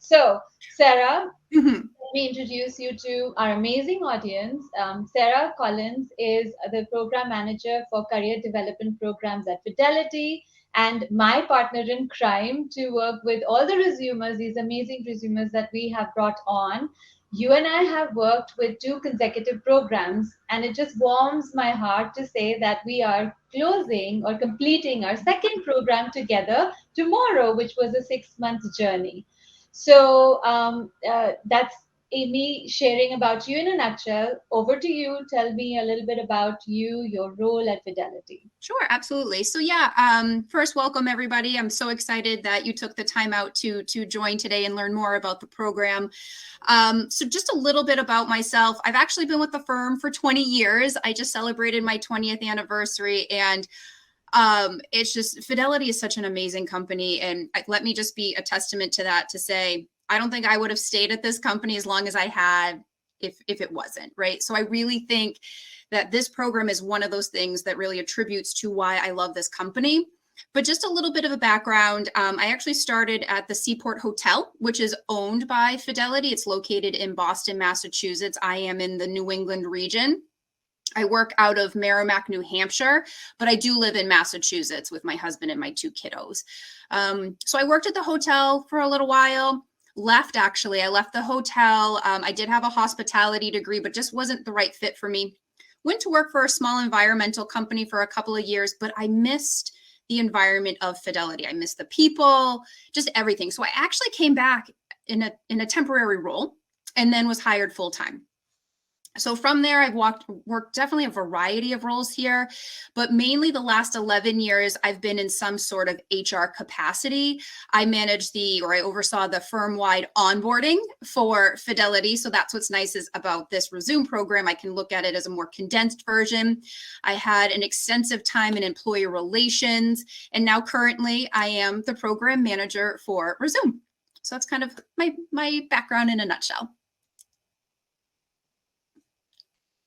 So, Sarah, Mhm. let me introduce you to our amazing audience. Sarah Collins is the program manager for career development programs at Fidelity and my partner in crime to work with all the resumers, these amazing resumers that we have brought on. You and I have worked with 2 consecutive programs, and it just warms my heart to say that we are closing or completing our second program together tomorrow, which was a 6 month journey. So that's Amy sharing about you in a nutshell. Over to you. Tell me a little bit about you, your role at Fidelity. Sure, absolutely. So yeah, first, welcome everybody. I'm so excited that you took the time out to join today and learn more about the program. So just a little bit about myself. I've actually been with the firm for 20 years. I just celebrated my 20th anniversary, and it's just, Fidelity is such an amazing company, and let me just be a testament to that, to say I don't think I would have stayed at this company as long as I had if it wasn't, right? So I really think that this program is one of those things that really attributes to why I love this company. But just a little bit of a background. I actually started at the Seaport Hotel, which is owned by Fidelity. It's located in Boston, Massachusetts. I am in the New England region. I work out of Merrimack, New Hampshire, but I do live in Massachusetts with my husband and my 2 kiddos. So I worked at the hotel for a little while. Actually. I left the hotel. I did have a hospitality degree, but just wasn't the right fit for me. Went to work for a small environmental company for a couple of years, but I missed the environment of Fidelity. I missed the people, just everything. So I actually came back in a temporary role and then was hired full time. So from there, I've worked definitely a variety of roles here, but mainly the last 11 years, I've been in some sort of HR capacity. I oversaw the firm-wide onboarding for Fidelity. So that's what's nice is about this Resume program. I can look at it as a more condensed version. I had an extensive time in employee relations, and now currently I am the program manager for Resume. So that's kind of my background in a nutshell.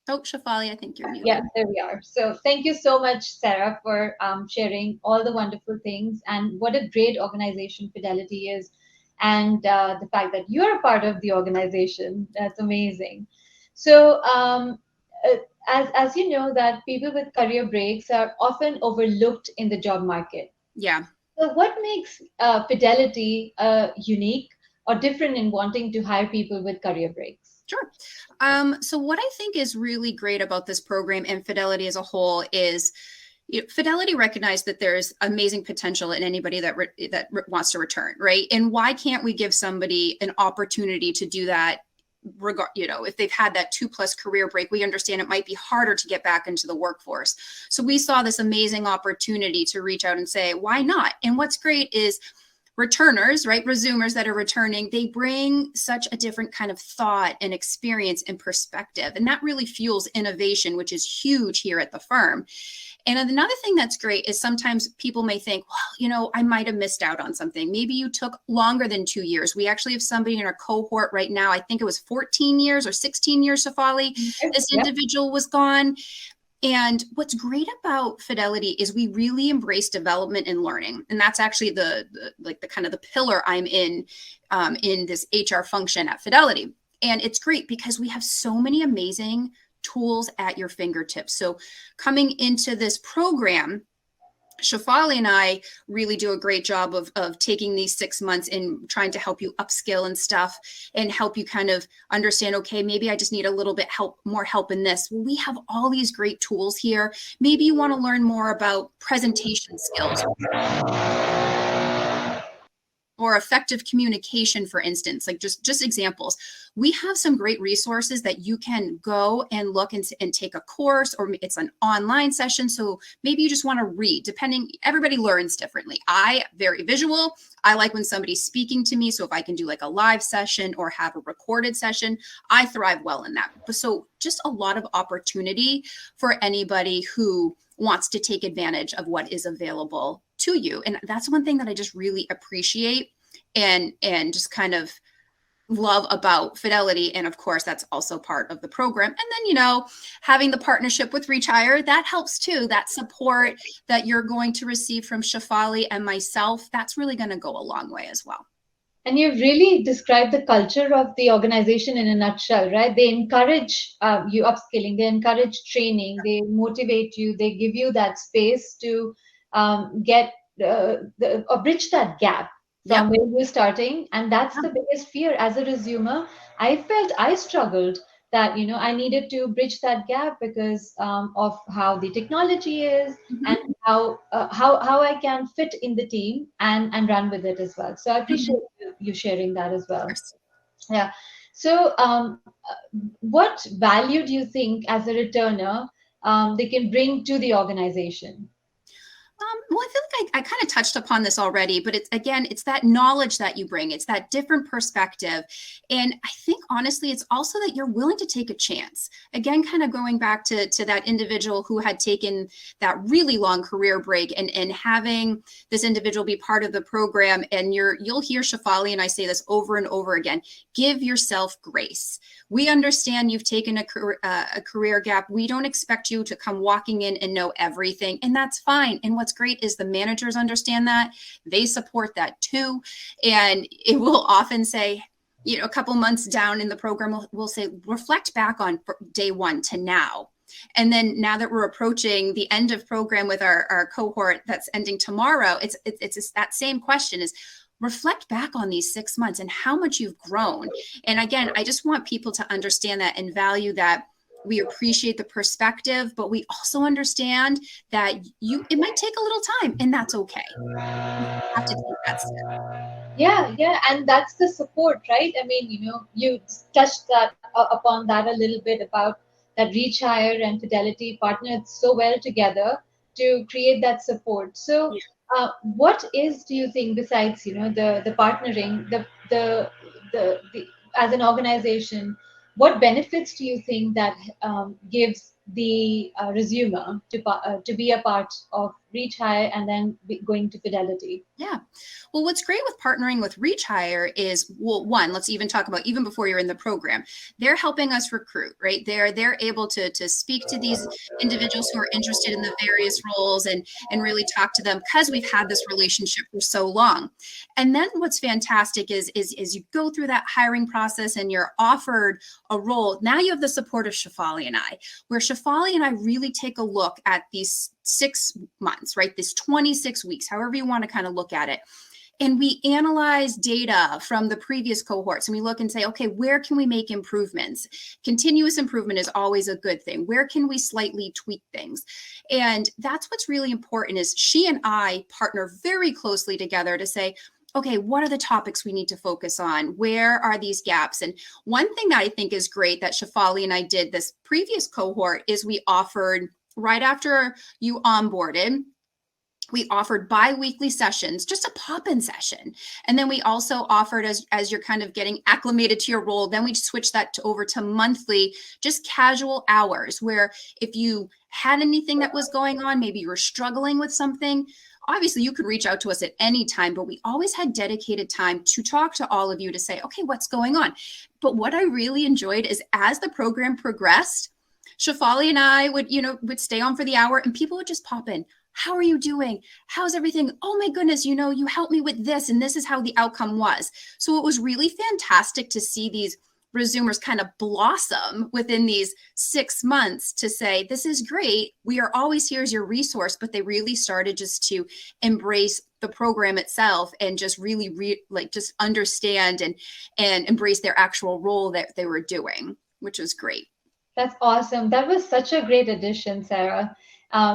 Oh, Shafali, I think you're muted. Yeah, there we are. So thank you so much, Sarah, for sharing all the wonderful things and what a great organization Fidelity is, and the fact that you're a part of the organization. That's amazing. So as you know, that people with career breaks are often overlooked in the job market. Yeah. So what makes Fidelity unique or different in wanting to hire people with career breaks? Sure. So what I think is really great about this program and Fidelity as a whole is, Fidelity recognized that there's amazing potential in anybody that wants to return, right? And why can't we give somebody an opportunity to do that? If they've had that 2+ career break, we understand it might be harder to get back into the workforce. So we saw this amazing opportunity to reach out and say, why not? And what's great is returners, right? Resumers that are returning, they bring such a different kind of thought and experience and perspective. And that really fuels innovation, which is huge here at the firm. And another thing that's great is sometimes people may think, well, I might have missed out on something. Maybe you took longer than 2 years. We actually have somebody in our cohort right now. I think it was 14 years or 16 years, Shafali. This individual was gone. And what's great about Fidelity is we really embrace development and learning. And that's actually the kind of the pillar I'm in this HR function at Fidelity. And it's great because we have so many amazing tools at your fingertips. So coming into this program, Shafali and I really do a great job of taking these 6 months and trying to help you upskill and stuff and help you kind of understand, okay, maybe I just need a little bit more help in this. Well, we have all these great tools here. Maybe you want to learn more about presentation skills or effective communication, for instance, like just examples. We have some great resources that you can go and look and take a course, or it's an online session. So maybe you just want to read, everybody learns differently. Very visual. I like when somebody's speaking to me. So if I can do like a live session or have a recorded session, I thrive well in that. So just a lot of opportunity for anybody who wants to take advantage of what is available to you. And that's one thing that I just really appreciate and just kind of love about Fidelity. And of course, that's also part of the program. And then, having the partnership with reacHIRE, that helps too. That support that you're going to receive from Shafali and myself, that's really going to go a long way as well. And you've really described the culture of the organization in a nutshell, right? They encourage you upskilling, they encourage training, they motivate you, they give you that space to get or bridge that gap Yep. from where you're starting. And that's the biggest fear as a resumer. I felt I struggled that, I needed to bridge that gap because of how the technology is and Mhm. how I can fit in the team and run with it as well. So I Mhm. appreciate you sharing that as Of well. course. Yeah. So what value do you think as a returner they can bring to the organization? Well, I feel like I kind of touched upon this already, but it's again, it's that knowledge that you bring, it's that different perspective. And I think honestly, it's also that you're willing to take a chance. Again, kind of going back to that individual who had taken that really long career break and having this individual be part of the program. And you'll hear Shafali and I say this over and over again, give yourself grace. We understand you've taken a career gap. We don't expect you to come walking in and know everything, and that's fine. And what's great is the managers understand that. They support that too. And it will often say, a couple months down in the program, we'll say, reflect back on day one to now. And then now that we're approaching the end of program with our cohort that's ending tomorrow, it's that same question is, reflect back on these 6 months and how much you've grown. And again, I just want people to understand that and value that. We appreciate the perspective, but we also understand that it might take a little time, and that's okay. You have to take that step. Yeah, yeah, and that's the support, right? I mean, you touched upon that a little bit about that reachHIRE and Fidelity partnered so well together to create that support. So, what is, do you think, besides the partnering, the as an organization, what benefits do you think that gives the resumer to be a part of reachHIRE and then going to Fidelity? Yeah. Well, what's great with partnering with reachHIRE is, well, one, let's even talk about even before you're in the program, they're helping us recruit, right? They're able to speak to these individuals who are interested in the various roles and really talk to them because we've had this relationship for so long. And then what's fantastic is you go through that hiring process and you're offered a role. Now you have the support of Shafali and I, where Shafali and I really take a look at these 6 months, right? This 26 weeks, however you want to kind of look at it. And we analyze data from the previous cohorts and we look and say, okay, where can we make improvements? Continuous improvement is always a good thing. Where can we slightly tweak things? And that's what's really important is she and I partner very closely together to say, okay, what are the topics we need to focus on? Where are these gaps? And one thing that I think is great that Shafali and I did this previous cohort is we offered right after you onboarded, we offered bi-weekly sessions, just a pop-in session. And then we also offered, as you're kind of getting acclimated to your role, then we switched that over to monthly, just casual hours, where if you had anything that was going on, maybe you were struggling with something, obviously you could reach out to us at any time, but we always had dedicated time to talk to all of you to say, okay, what's going on? But what I really enjoyed is as the program progressed, Shafali and I would stay on for the hour and people would just pop in. How are you doing? How's everything? Oh my goodness, you helped me with this, and this is how the outcome was. So it was really fantastic to see these resumers kind of blossom within these 6 months to say, this is great. We are always here as your resource, but they really started just to embrace the program itself and just really just understand and embrace their actual role that they were doing, which was great. That's awesome. That was such a great addition, Sarah.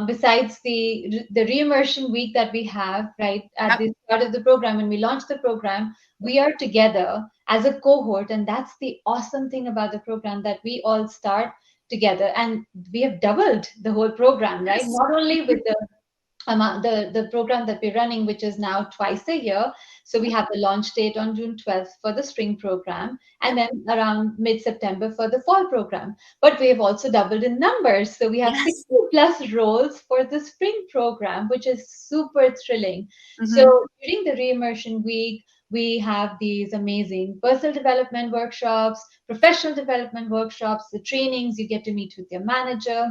Besides the reimmersion week that we have right at Yep. the start of the program, when we launch the program, we are together as a cohort, and that's the awesome thing about the program that we all start together, and we have doubled the whole program, right? Yes. Not only with the program that we're running, which is now twice a year. So we have the launch date on June 12th for the spring program, and Yep. then around mid-September for the fall program. But we have also doubled in numbers. So we have Yes. 60 plus roles for the spring program, which is super thrilling. So Mm-hmm. during the reimmersion week, we have these amazing personal development workshops, professional development workshops, the trainings. You get to meet with your manager,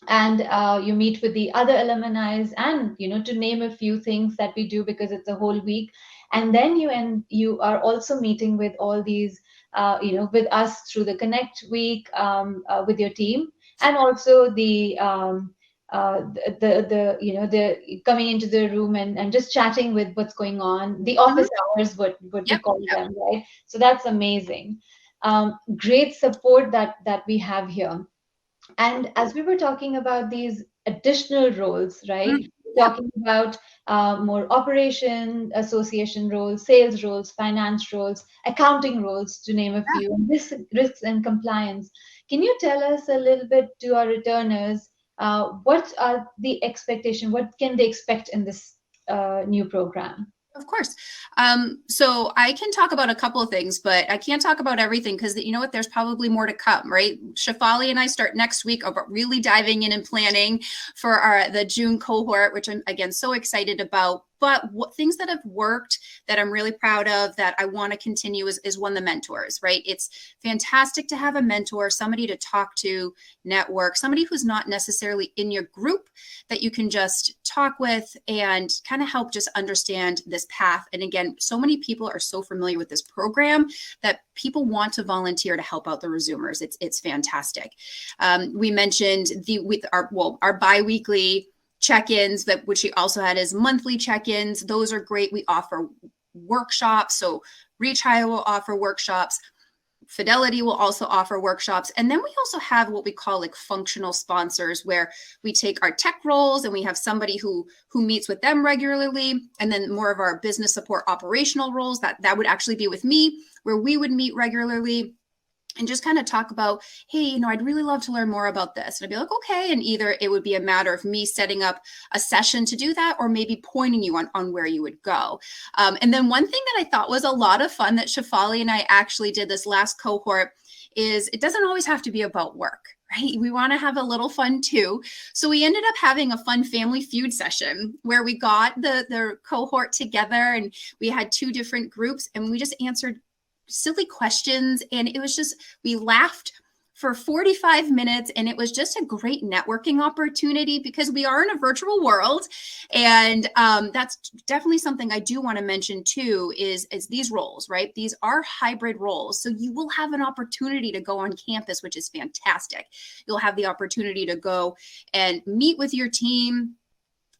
and you meet with the other alumni, and to name a few things that we do because it's a whole week. and then you are also meeting with all these with us through the Connect Week, with your team, and also the coming into the room and just chatting with what's going on, the Mhm. office hours, what we Yep. call Yep. them, right? So that's amazing. Great support that we have here. And as we were talking about these additional roles, right? Mhm. Yeah. Talking about more operation, association roles, sales roles, finance roles, accounting roles, to name a few, and risks and compliance. Can you tell us a little bit to our returners, what are the expectation? What can they expect in this new program? Of course. So I can talk about a couple of things, but I can't talk about everything because you know what? There's probably more to come, right? Shafali and I start next week about really diving in and planning for the June cohort, which I'm again so excited about. But what things that have worked that I'm really proud of that I want to continue is one, the mentors, right? It's fantastic to have a mentor, somebody to talk to, network, somebody who's not necessarily in your group that you can just talk with and kind of help just understand this path. And again, so many people are so familiar with this program that people want to volunteer to help out the resumers. It's fantastic. We mentioned with our biweekly check-ins, that which we also had as monthly check-ins. Those are great. We offer workshops. So reacHIRE will offer workshops. Fidelity will also offer workshops. And then we also have what we call like functional sponsors, where we take our tech roles and we have somebody who meets with them regularly. And then more of our business support operational roles, that would actually be with me, where we would meet regularly and just kind of talk about, hey, I'd really love to learn more about this. And I'd be like, okay. And either it would be a matter of me setting up a session to do that, or maybe pointing you on where you would go. And then one thing that I thought was a lot of fun that Shafali and I actually did this last cohort is it doesn't always have to be about work. Right? We want to have a little fun too. So we ended up having a fun family feud session where we got the cohort together and we had two different groups and we just answered silly questions. And it was just, we laughed for 45 minutes and it was just a great networking opportunity because we are in a virtual world. And that's definitely something I do want to mention too, is these roles, right? These are hybrid roles. So you will have an opportunity to go on campus, which is fantastic. You'll have the opportunity to go and meet with your team.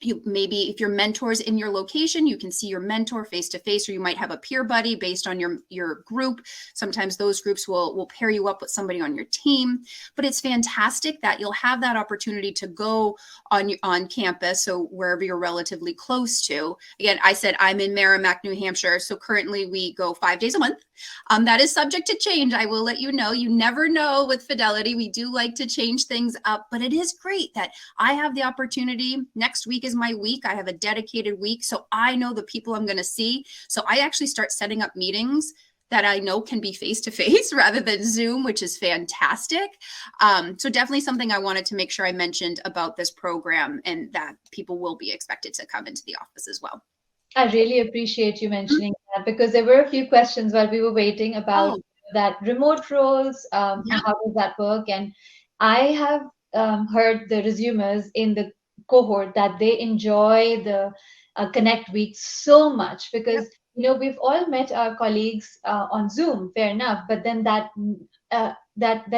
You maybe, if your mentor's in your location, you can see your mentor face to face, or you might have a peer buddy based on your group. Sometimes those groups will pair you up with somebody on your team. But it's fantastic that you'll have that opportunity to go on campus, so wherever you're relatively close to. Again, I said I'm in Merrimack, New Hampshire, so currently we go 5 days a month. That is subject to change. I will let you know. You never know with Fidelity. We do like to change things up, but it is great that I have the opportunity. Next week is my week. I have a dedicated week, so I know the people I'm going to see. So I actually start setting up meetings that I know can be face-to-face rather than Zoom, which is fantastic. So definitely something I wanted to make sure I mentioned about this program, and that people will be expected to come into the office as well. I really appreciate you mentioning that, because there were a few questions while we were waiting about Oh, that remote roles. yeah, How does that work? And I have heard the resumers in the cohort that they enjoy the Connect Week so much, yep, because we've all met our colleagues on Zoom, fair enough, but then that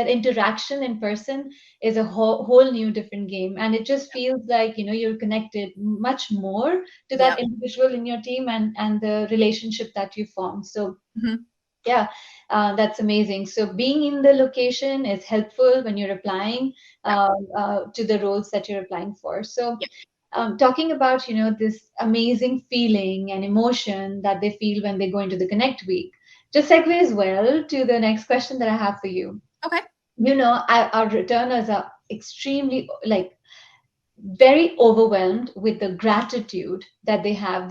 interaction in person is a whole new different game, and it just feels like you're connected much more to that yep. individual in your team, and the relationship that you form. So Mhm. yeah, that's amazing. So being in the location is helpful when you're applying Yep, to the roles that you're applying for. So yep. talking about this amazing feeling and emotion that they feel when they go into the Connect Week, just segues well to the next question that I have for you. Okay. Our returners are extremely, like, very overwhelmed with the gratitude that they have.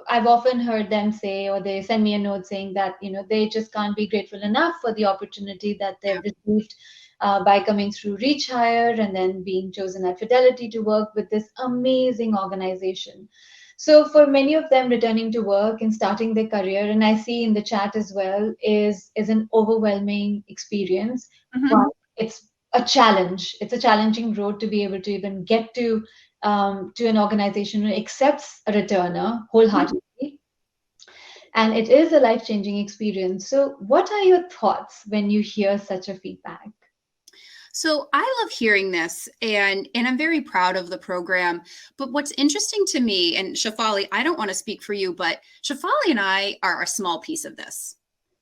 I've often heard them say, or they send me a note saying that they just can't be grateful enough for the opportunity that they've received by coming through reacHIRE and then being chosen at Fidelity to work with this amazing organization. So for many of them, returning to work and starting their career, and I see in the chat as well, is an overwhelming experience. Mhm. One, it's a challenge. It's a challenging road to be able to even get to an organization who accepts a returner Mhm. wholeheartedly. and it is a life-changing experience. So what are your thoughts when you hear such a feedback? So I love hearing this, and I'm very proud of the program. But what's interesting to me, and Shafali, I don't want to speak for you, but Shafali and I are a small piece of this.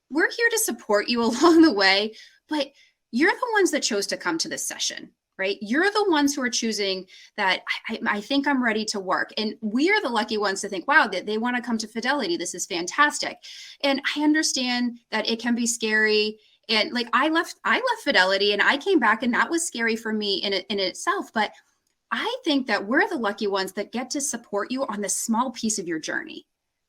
We're here to support you along the way, but you're the ones that chose to come to this session, right? You're the ones who are choosing that I think I'm ready to work. And we are the lucky ones to think, wow, they want to come to Fidelity. This is fantastic. And I understand that it can be scary. And like I left Fidelity and I came back, and that was scary for me in itself. But I think that we're the lucky ones that get to support you on this small piece of your journey,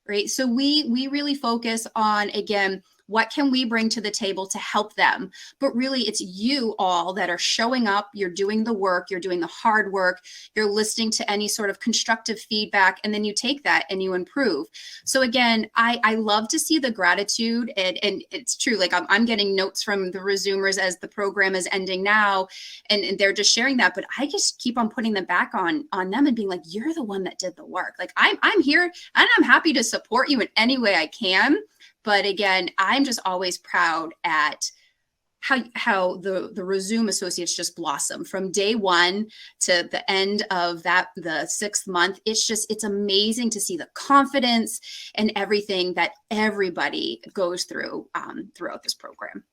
right? So we really focus on, again, what can we bring to the table to help them? But really, it's you all that are showing up. You're doing the work. You're doing the hard work. You're listening to any sort of constructive feedback, and then you take that and you improve. So again, I love to see the gratitude, and it's true. Like I'm getting notes from the resumers as the program is ending now, and they're just sharing that. But I just keep on putting them back on them and being like, you're the one that did the work. Like I'm here, and I'm happy to support you in any way I can. But again, I'm just always proud at how the Resume associates just blossom from day one to the end of the 6th month. It's amazing to see the confidence and everything that everybody goes through throughout this program.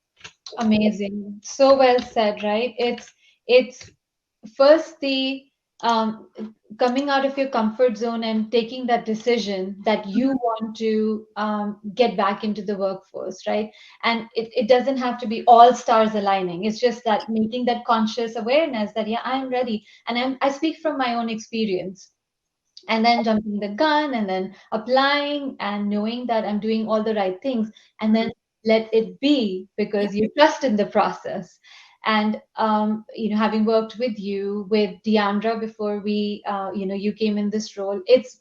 Amazing. So well said, right? It's first the um, coming out of your comfort zone and taking that decision that you want to get back into the workforce, right? And it doesn't have to be all stars aligning. It's just that making that conscious awareness that, yeah, I'm ready. And I speak from my own experience, and then jumping the gun and then applying and knowing that I'm doing all the right things, and then let it be because you trust in the process. And having worked with you, with Deandra before you came in this role, it's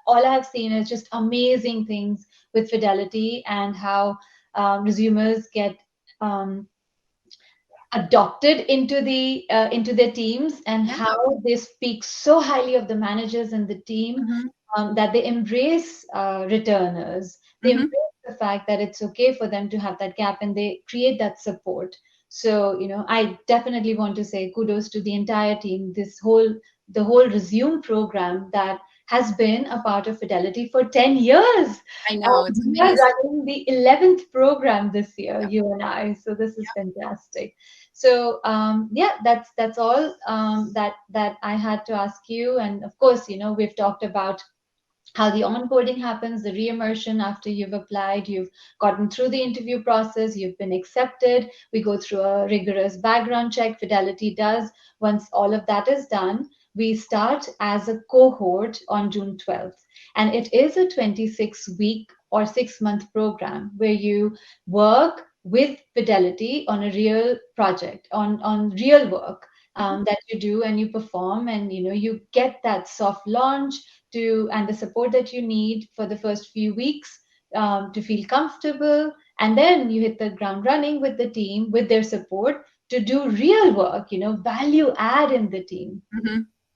all I've seen is just amazing things with Fidelity and how resumers get um, adopted into their teams, and how they speak so highly of the managers and the team, that they embrace returners. They embrace the fact that it's okay for them to have that gap, and they create that support. So I definitely want to say kudos to the entire team, the whole Resume program that has been a part of Fidelity for 10 years. I know, it's We are amazing. running the 11th program this year, you and I. So this is fantastic. So yeah, that's all that I had to ask you. And of course, we've talked about how the onboarding happens, the re-immersion after you've applied, you've gotten through the interview process, you've been accepted. We go through a rigorous background check, Fidelity does. Once all of that is done, we start as a cohort on June 12th. And it is a 26-week or 6-month program where you work with Fidelity on a real project, on real work that you do and you perform, and you get that soft launch and the support that you need for the first few weeks to feel comfortable, and then you hit the ground running with the team with their support to do real work, value add in the team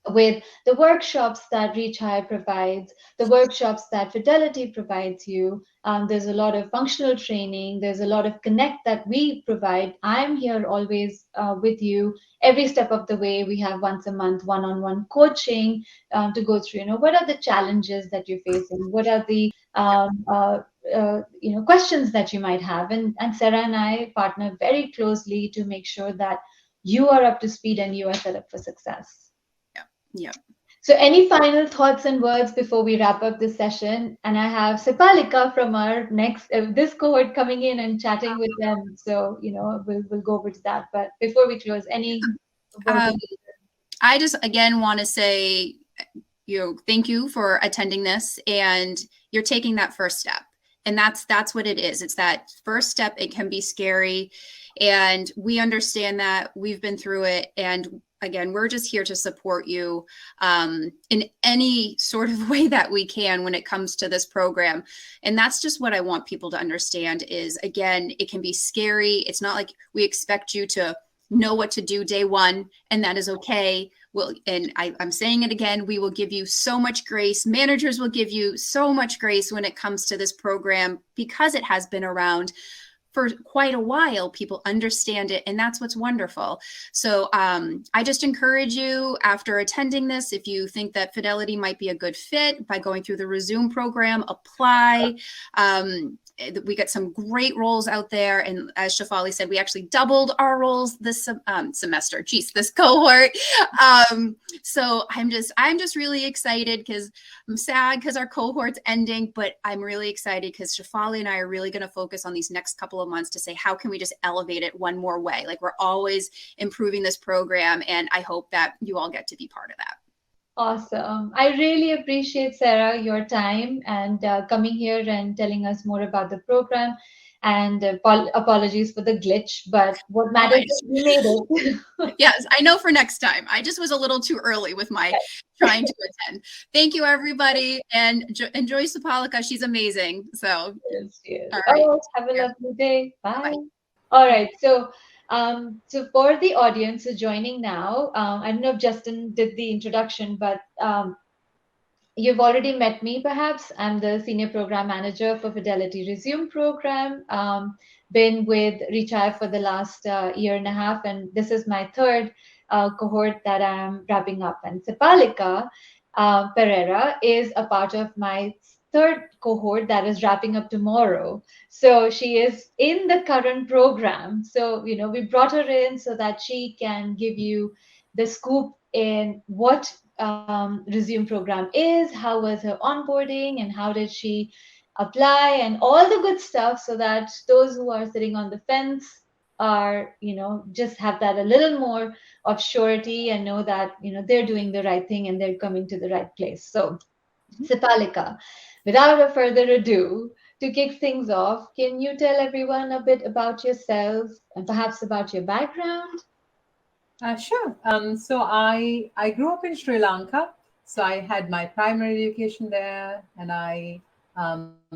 with the workshops that reacHIRE provides, the workshops that Fidelity provides you. There's a lot of functional training. There's a lot of connect that we provide. I'm here always with you every step of the way. We have once a month one-on-one coaching to go through. What are the challenges that you're facing? What are the questions that you might have? And Sarah and I partner very closely to make sure that you are up to speed and you are set up for success. Yeah. So any final thoughts and words before we wrap up this session? And I have Sepalika from our next this cohort coming in and chatting with them. So we'll go over to that. But before we close, any words? I just again want to say, thank you for attending this, and you're taking that first step. And that's what it is. It's that first step. It can be scary, and we understand that. We've been through it, and again, we're just here to support you in any sort of way that we can when it comes to this program. And that's just what I want people to understand is, again, it can be scary. It's not like we expect you to know what to do day one, and that is okay. I'm saying it again, we will give you so much grace. Managers will give you so much grace when it comes to this program because it has been around for quite a while. People understand it, and that's what's wonderful. So I just encourage you, after attending this, if you think that Fidelity might be a good fit, by going through the Resume program, apply. We got some great roles out there, and as Shefali said, we actually doubled our roles this semester. Geez, this cohort. So I'm just really excited because I'm sad because our cohort's ending, but I'm really excited because Shefali and I are really going to focus on these next couple of months to say, how can we just elevate it one more way? Like, we're always improving this program, and I hope that you all get to be part of that. Awesome. I really appreciate, Sarah, your time and coming here and telling us more about the program. And apologies for the glitch, but what Oh, matters is we made it. yes, I know for next time. I just was a little too early with my trying to attend. Thank you, everybody, and enjoy Sapalika. She's amazing. So, Yes, yes. all right. Oh, have a lovely day. Bye. Bye. All right. So for the audience who's joining now, I don't know if Justin did the introduction, but you've already met me, perhaps. I'm the Senior Program Manager for Fidelity Resume program. Been with reachIRE for the last year and a half, and this is my third cohort that I'm wrapping up. And Sepalika Pereira is a part of my third cohort that is wrapping up tomorrow. So she is in the current program. So, we brought her in so that she can give you the scoop in what Resume program is, how was her onboarding, and how did she apply, and all the good stuff, so that those who are sitting on the fence are, just have that a little more of surety and know that, they're doing the right thing and they're coming to the right place. So, Sipalika, without a further ado, to kick things off, can you tell everyone a bit about yourself and perhaps about your background? Sure. So I grew up in Sri Lanka. So I had my primary education there, and I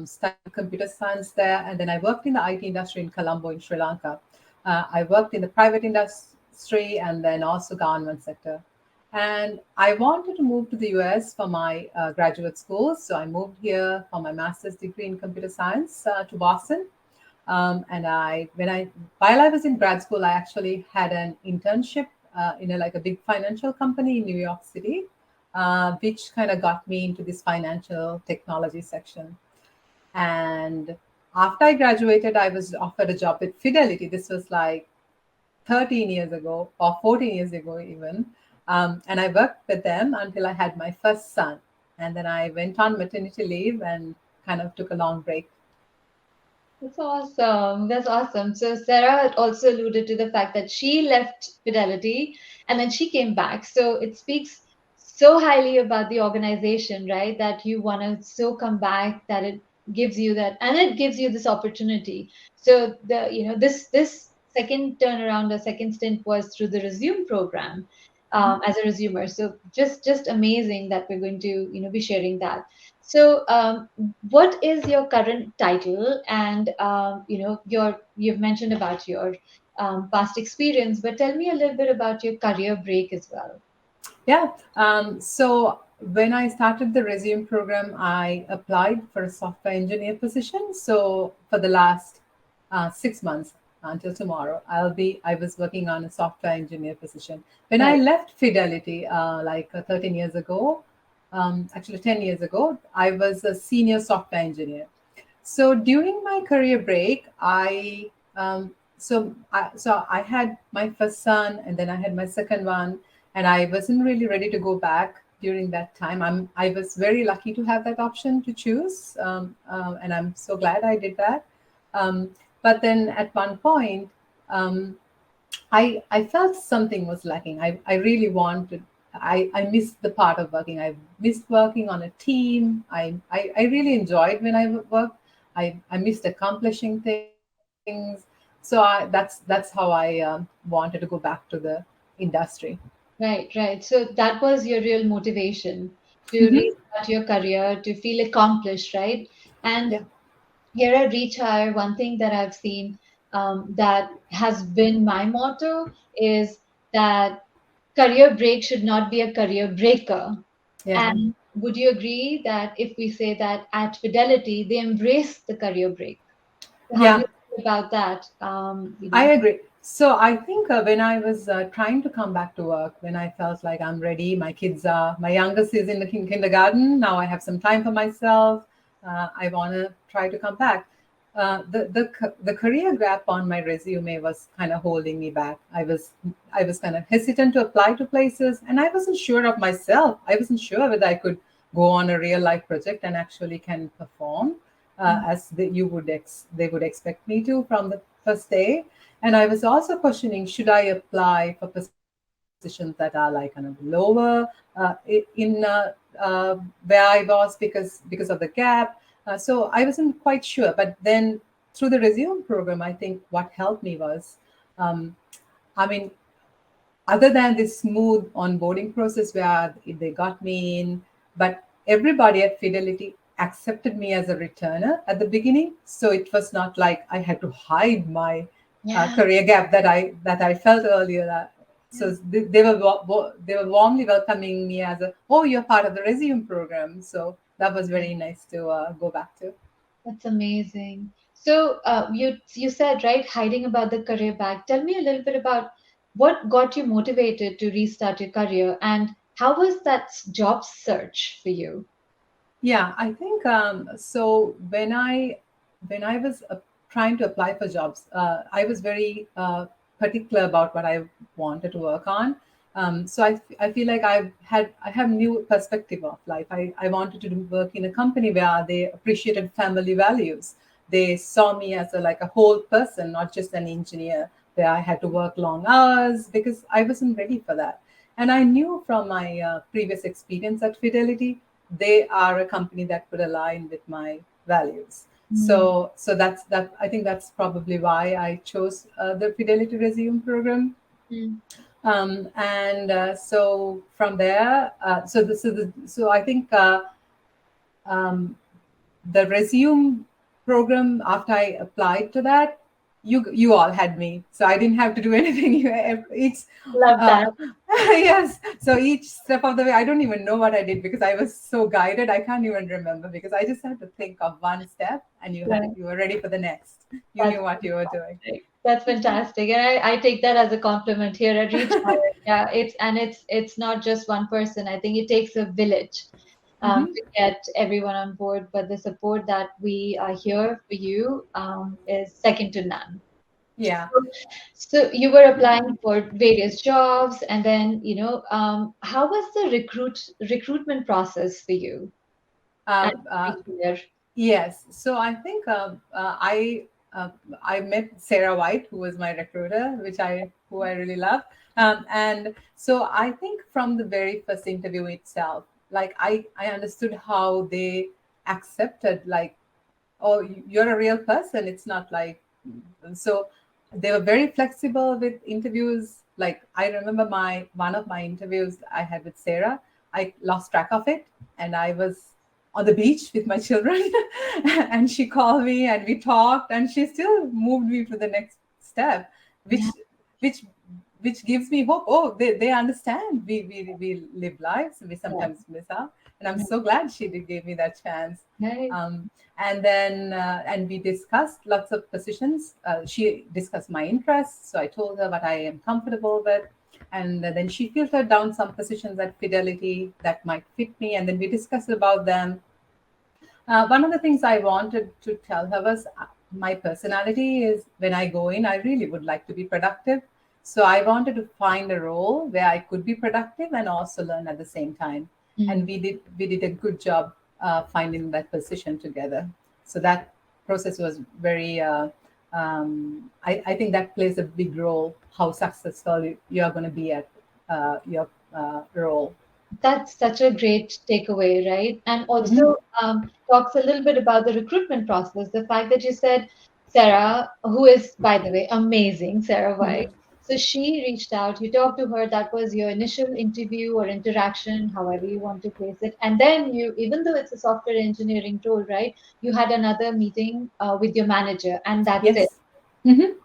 studied computer science there, and then I worked in the IT industry in Colombo in Sri Lanka. I worked in the private industry and then also government sector. And I wanted to move to the US for my graduate school. So I moved here for my master's degree in computer science to Boston. While I was in grad school, I actually had an internship in a big financial company in New York City, which kind of got me into this financial technology section. And after I graduated, I was offered a job with Fidelity. This was like 13 years ago or 14 years ago even. And I worked with them until I had my first son. And then I went on maternity leave and kind of took a long break. That's awesome. That's awesome. So Sarah also alluded to the fact that she left Fidelity and then she came back. So it speaks so highly about the organization, right? That you want to so come back, that it gives you that, and it gives you this opportunity. So this second turnaround, the second stint was through the Resume program, as a resumer. So just amazing that we're going to be sharing that. So, what is your current title? And you've mentioned about your past experience, but tell me a little bit about your career break as well. Yeah. So when I started the Resume program, I applied for a software engineer position. So for the last 6 months until tomorrow, I was working on a software engineer position. When I Right. left Fidelity, 13 years ago, actually 10 years ago, I was a senior software engineer. So during my career break, I had my first son, and then I had my second one, and I wasn't really ready to go back during that time. I was very lucky to have that option to choose, and I'm so glad I did that. But then at one point, um, I felt something was lacking. I really wanted. I missed the part of working. I missed working on a team. I really enjoyed when I worked. I missed accomplishing things. So that's how I wanted to go back to the industry. Right, right. So that was your real motivation to Mhm. restart your career, to feel accomplished, right? And Yeah. here at reachIRE, one thing that I've seen, that has been my motto is that career break should not be a career breaker. Yeah. And would you agree that if we say that at Fidelity, they embrace the career break? So how do Yeah, you feel about that? I agree. So I think when I was trying to come back to work, when I felt like I'm ready, my youngest is in the kindergarten. Now I have some time for myself. I want to try to come back. The career gap on my resume was kind of holding me back. I was kind of hesitant to apply to places, and I wasn't sure of myself. I wasn't sure whether I could go on a real life project and actually can perform as they would expect me to from the first day. And I was also questioning, should I apply for positions that are like kind of lower in where I was because of the gap. So I wasn't quite sure. But then through the resume program, I think what helped me was, um, I mean, other than this smooth onboarding process where they got me in, but everybody at Fidelity accepted me as a returner at the beginning. So it was not like I had to hide my Yeah. career gap that I felt earlier. So they were warmly welcoming me as a, oh, you're part of the resume program. So that was very nice to go back to. That's amazing. So you said, right, hiding about the career back. Tell me a little bit about what got you motivated to restart your career, and how was that job search for you? Yeah, I think so. When I was trying to apply for jobs, I was very particular about what I wanted to work on. So I feel like I have new perspective of life. I wanted to work in a company where they appreciated family values. They saw me as like a whole person, not just an engineer, where I had to work long hours because I wasn't ready for that. And I knew from my previous experience at Fidelity, they are a company that would align with my values. Mm, So that's that. I think that's probably why I chose the Fidelity Resume program. mm, And so from there, so I think um, the resume program, after I applied to that, you all had me, so I didn't have to do anything. It's love uh, that. yes. So each step of the way, I don't even know what I did because I was so guided. I can't even remember because I just had to think of one step, and Yeah, you were ready for the next. You that's knew what you were doing. fantastic. That's fantastic, and I take that as a compliment here at reacHIRE. Yeah, it's not just one person. I think it takes a village Hmm. to get everyone on board. But the support that we are here for you is second to none. Yeah. So you were applying for various jobs, and then how was the recruitment process for you at Um, uh, reacHIRE? Yes. So I think I met Sarah White, who was my recruiter, who I really love. And so I think from the very first interview itself, like I understood how they accepted, like, oh, you're a real person. It's not like, so they were very flexible with interviews. Like I remember my one of my interviews I had with Sarah, I lost track of it, and I was on the beach with my children, and she called me and we talked, and she still moved me to the next step, Yeah, which which gives me hope. Oh, they understand. We live lives. We yeah, sometimes miss out, and I'm yeah, so glad she did give me that chance. right. And then and we discussed lots of positions. She discussed my interests, so I told her what I am comfortable with, and then she filtered down some positions at Fidelity that might fit me, and then we discussed about them. One of the things I wanted to tell her was my personality is when I go in, I really would like to be productive. So I wanted to find a role where I could be productive and also learn at the same time. And Mm. we did a good job finding that position together. So that process was very. I think that plays a big role how successful you are going to be at your role. That's such a great takeaway, right? And Mhm. also talks a little bit about the recruitment process. The fact that you said Sarah, who is, by the way, amazing, Sarah White. So she reached out, you talked to her, that was your initial interview or interaction, however you want to place it. And then you, even though it's a software engineering role, right, you had another meeting with your manager, and that's it. Yes.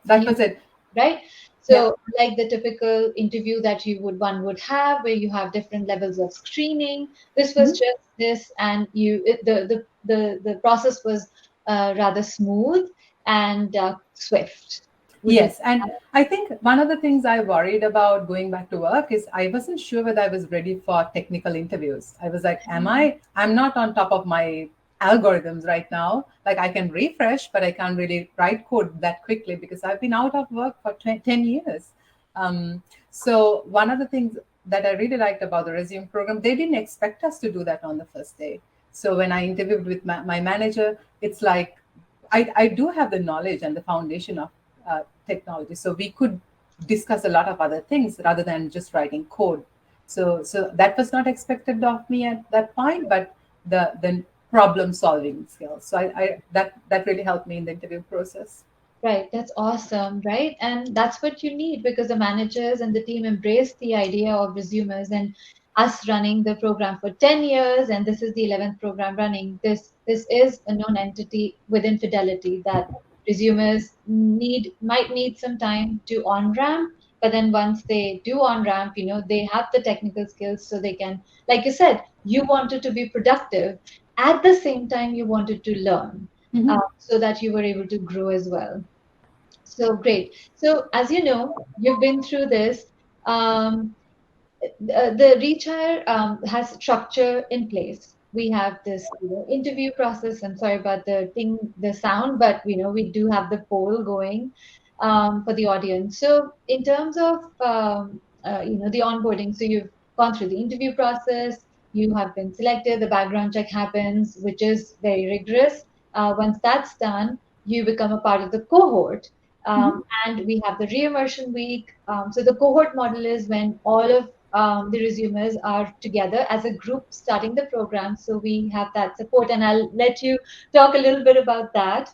That You, was it. right? Yeah. So, like the typical interview that one would have, where you have different levels of screening, this was Mhm. just this, and the process was rather smooth and swift. Would you? Yes, and I think one of the things I worried about going back to work is I wasn't sure whether I was ready for technical interviews. I was like, am I? I'm not on top of my algorithms right now. Like I can refresh, but I can't really write code that quickly because I've been out of work for 10 years. So one of the things that I really liked about the resume program, they didn't expect us to do that on the first day. So when I interviewed with my manager, it's like I do have the knowledge and the foundation of technology. So we could discuss a lot of other things rather than just writing code. So that was not expected of me at that point, but the problem solving skills. So that really helped me in the interview process. Right, that's awesome, right? And that's what you need because the managers and the team embrace the idea of resumers and us running the program for 10 years, and this is the 11th program running. This is a known entity within Fidelity that resumers might need some time to on ramp, but then once they do on ramp, they have the technical skills so they can, like you said, you wanted to be productive. At the same time, you wanted to learn Mhm. so that you were able to grow as well. So great. So as you know, you've been through this. Um, the reachIRE has structure in place. We have this interview process. I'm sorry about the sound, but we do have the poll going for the audience. So in terms of the onboarding, so you've gone through the interview process. You have been selected. The background check happens, which is very rigorous. Once that's done, you become a part of the cohort. Mhm. And we have the re-immersion week. So the cohort model is when all of the resumers are together as a group starting the program. So we have that support, and I'll let you talk a little bit about that,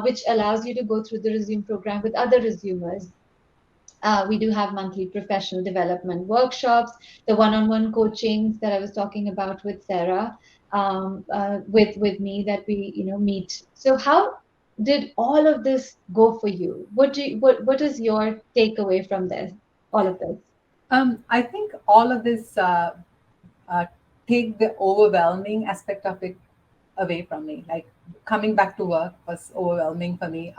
which allows you to go through the resume program with other resumers. We do have monthly professional development workshops, the one-on-one coachings that I was talking about with Sarah, with me that we meet. So how did all of this go for you? What is your takeaway from this? All of this. I think all of this uh, take the overwhelming aspect of it away from me. Like coming back to work was overwhelming for me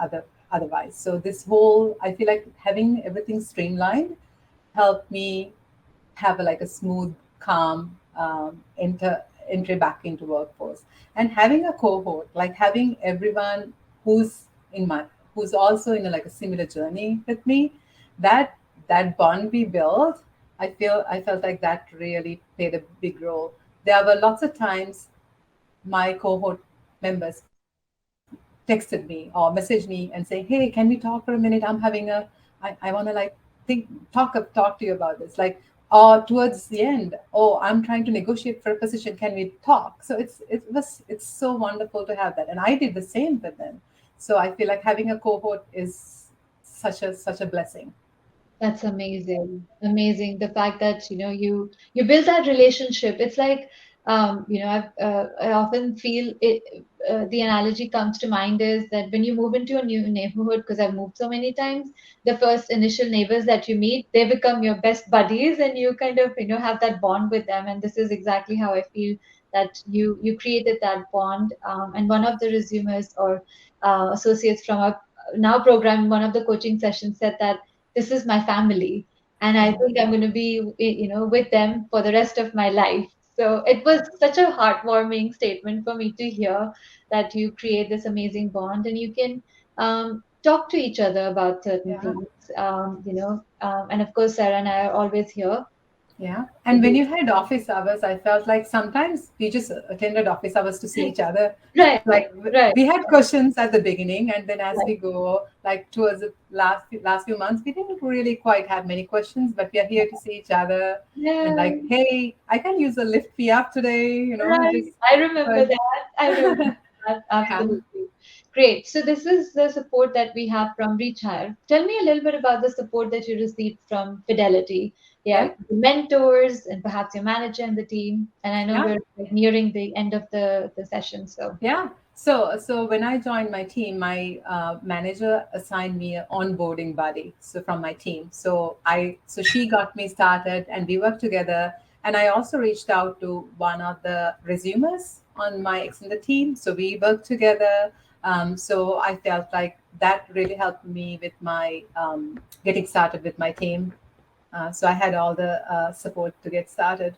otherwise. So this whole, I feel like having everything streamlined helped me have like a smooth, calm entry back into workforce. And having a cohort, like having everyone who's in my who's also in like a similar journey with me, that that bond we built, I felt like that really played a big role. There were lots of times my cohort members texted me or messaged me and say, "Hey, can we talk for a minute? I want to like talk to you about this." Like, or towards the end, "Oh, I'm trying to negotiate for a position. Can we talk?" So it's so wonderful to have that, and I did the same with them. So I feel like having a cohort is such a blessing. That's amazing. Amazing. The fact that, you build that relationship. It's like, I often feel it, the analogy comes to mind is that when you move into a new neighborhood, because I've moved so many times, the first initial neighbors that you meet, they become your best buddies and you kind of, have that bond with them. And this is exactly how I feel that you created that bond. And one of the resumers or associates from our now program, one of the coaching sessions said that this is my family and I think I'm going to be with them for the rest of my life. So it was such a heartwarming statement for me to hear that you create this amazing bond and you can talk to each other about certain Yeah. things. And of course Sarah and I are always here Yeah. to And when do. you had office hours, I felt like sometimes we just attended office hours to see each other. Right, Like right, we had questions at the beginning, and then as right. we go, like towards the last few months, we didn't really quite have many questions, but we are here to see each other and Yeah, like, hey, I can use a lift fee up today, right. just I remember but that. I remember that yeah. absolutely. Great. So this is the support that we have from reachHIRE. Tell me a little bit about the support that you received from Fidelity. Yeah, Yeah. the mentors and perhaps your manager and the team. And I know Yeah. we're like nearing the end of the session. So Yeah. So when I joined my team, my manager assigned me an onboarding buddy. So from my team, so she got me started, and we worked together. And I also reached out to one of the resumers on my extended team. So we worked together. So I felt like that really helped me with my getting started with my team. So I had all the support to get started.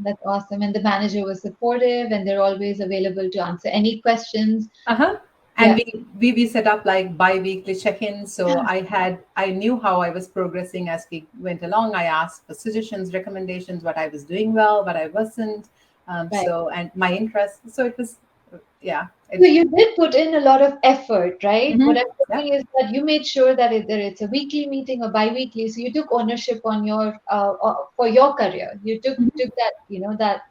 That's awesome. And the manager was supportive and they're always available to answer any questions. Uh-huh. And Yeah. we set up like bi-weekly check-ins. So I knew how I was progressing as we went along. I asked for suggestions, recommendations, what I was doing well, what I wasn't. Right. And my interest. So it was, yeah. So you did put in a lot of effort, right? What Mhm. I'm Yeah. saying is that you made sure that either it's a weekly meeting or bi-weekly, so you took ownership on your for your career. You took that,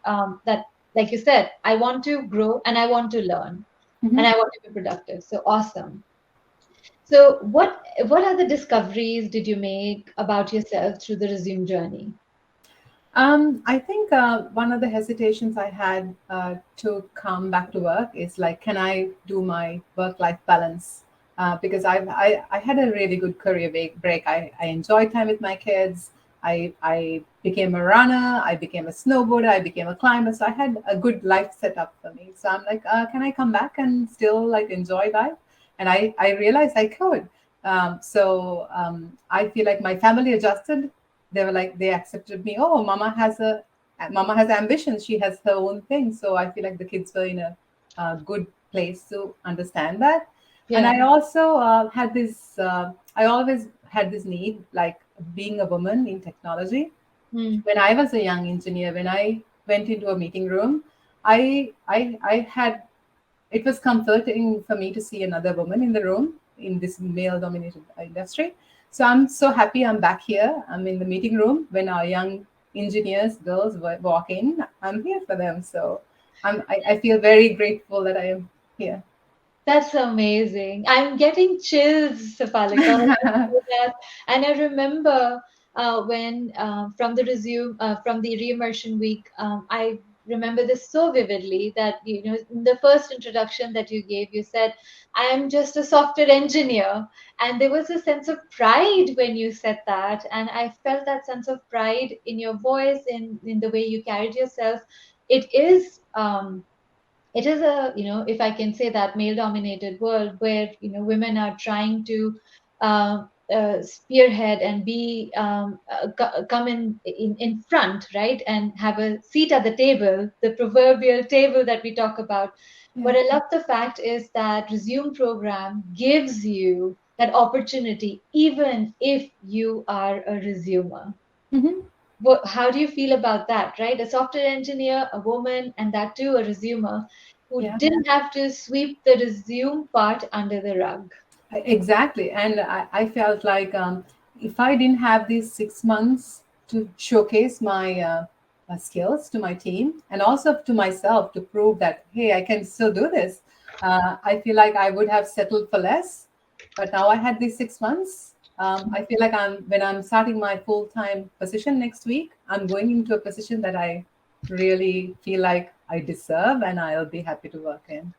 that like you said, I want to grow and I want to learn and Mhm. I want to be productive. So awesome. So what other discoveries did you make about yourself through the resume journey? I think one of the hesitations I had to come back to work is like, can I do my work-life balance? Because I had a really good career break. I enjoyed time with my kids. I became a runner. I became a snowboarder. I became a climber. So I had a good life set up for me. So I'm like, can I come back and still like enjoy life? And I realized I could. I feel like my family adjusted. They were like, they accepted me. Oh, mama has ambitions, she has her own thing. So I feel like the kids were in a good place to understand that. And Yeah. I also I always had this need, like being a woman in technology. Hmm. When I was a young engineer, when I went into a meeting room, I had, it was comforting for me to see another woman in the room in this male dominated industry. So I'm so happy I'm back here. I'm in the meeting room when our young engineers, girls walk in. I'm here for them. So I feel very grateful that I am here. That's amazing. I'm getting chills, Sapalika. When you say that. And I remember when from the from the reimmersion week, I remember this so vividly that, in the first introduction that you gave, you said, I am just a software engineer. And there was a sense of pride when you said that. And I felt that sense of pride in your voice, in the way you carried yourself. It is. It is a, if I can say that, male dominated world where, women are trying to spearhead and be come in front, right, and have a seat at the table, the proverbial table that we talk about. What Yeah. I love the fact is that resume program gives you that opportunity even if you are a resumer. Mhm. How do you feel about that, right? A software engineer, a woman, and that too a resumer who Yeah. didn't have to sweep the resume part under the rug. Exactly. And I felt like if I didn't have these 6 months to showcase my skills to my team and also to myself to prove that, hey, I can still do this, I feel like I would have settled for less. But now I had these 6 months. I feel like when I'm starting my full time position next week, I'm going into a position that I really feel like I deserve and I'll be happy to work in.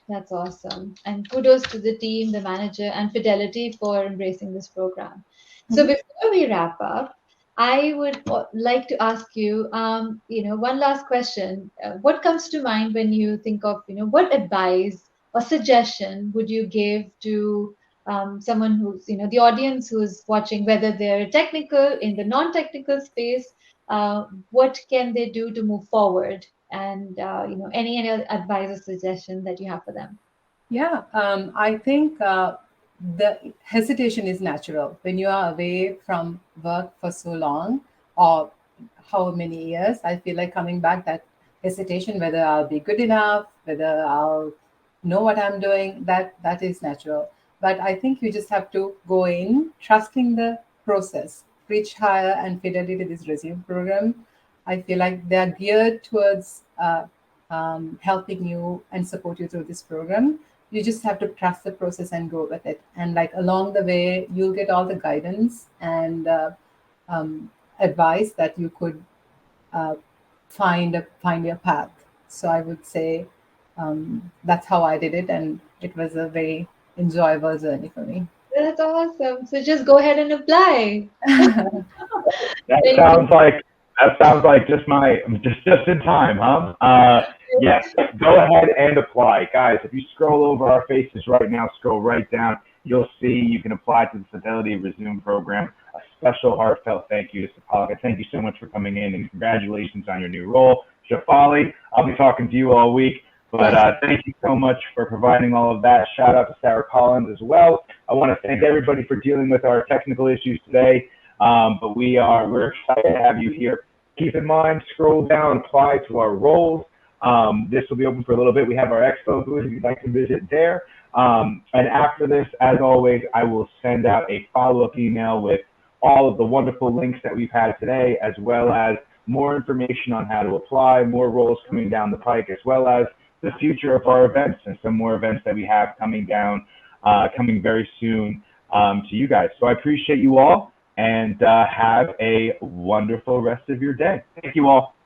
That's awesome. And kudos to the team, the manager, and Fidelity for embracing this program. So Mhm. before we wrap up, I would like to ask you, one last question. What comes to mind when you think of, what advice or suggestion would you give to someone who's, the audience who's watching, whether they're technical, in the non-technical space, what can they do to move forward? And any other advice or suggestion that you have for them. Yeah, I think the hesitation is natural when you are away from work for so long, or how many years. I feel like coming back, that hesitation, whether I'll be good enough, whether I'll know what I'm doing, that is natural. But I think you just have to go in trusting the process. reacHIRE and Fidelity, this resume program, I feel like they are geared towards helping you and support you through this program. You just have to trust the process and go with it, and like along the way you'll get all the guidance and advice that you could uh, find your path. So I would say that's how I did it, and it was a very enjoyable journey for me. That's awesome. So just go ahead and apply. That Very sounds good. like that sounds like just in time, huh? Yes, go ahead and apply, guys. If you scroll over our faces right now, scroll right down, you'll see you can apply to the Fidelity Resume program. A special heartfelt thank you to Sapalika. Thank you so much for coming in, and congratulations on your new role, Shafali. I'll be talking to you all week. But thank you so much for providing all of that. Shout out to Sarah Collins as well. I want to thank everybody for dealing with our technical issues today. But we're excited to have you here. Keep in mind, scroll down, apply to our roles. This will be open for a little bit. We have our expo booth if you'd like to visit there. And after this, as always, I will send out a follow-up email with all of the wonderful links that we've had today, as well as more information on how to apply, more roles coming down the pike, as well as the future of our events and some more events that we have coming down, coming very soon to you guys. So I appreciate you all, and have a wonderful rest of your day. Thank you all.